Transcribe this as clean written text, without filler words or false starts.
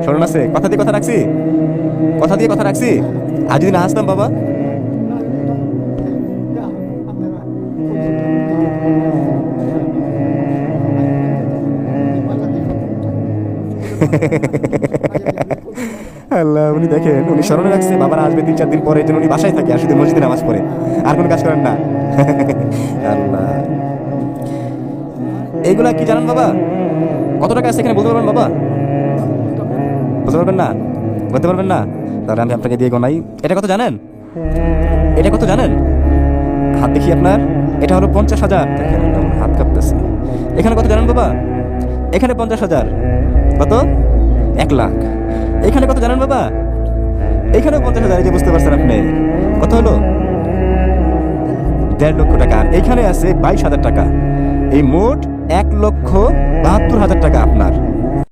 স্মরণ আছে? কথা দিয়ে কথা রাখছি, কথা দিয়ে কথা রাখছি। আর যদি না হাসতাম বাবা? আল্লাহ, উনি দেখেন, উনি স্মরণে রাখছে বাবার আসবে 3-4 দিন পরে, এই জন্য উনি বাসায় থাকে আর শুধু মসজিদে নামাজ পড়ে, আর কোনো কাজ করেন না। আল্লাহ, এইগুলা কি জানেন বাবা? কত টাকা আছে এখানে বলতে পারবেন বাবা? বলতে পারবেন না? বলতে পারবেন না? তাহলে আমি আপনাকে দিয়ে গোনাই। এটা কত জানেন? এটা কত জানেন? হাত দেখি আপনার। এটা হলো 50,000। দেখেন একদম হাত কাঁপতেছে। এখানে কত জানেন বাবা? এখানে 50,000। কত? 1 লাখ। এখানে কত জানেন বাবা? এখানেও 50,000। এই যে বুঝতে পারছেন আপনি, কত হলো? 1.5 লক্ষ টাকা। আর এখানে আছে 22,000 টাকা। এই মোট 1,72,000 টাকা আপনার।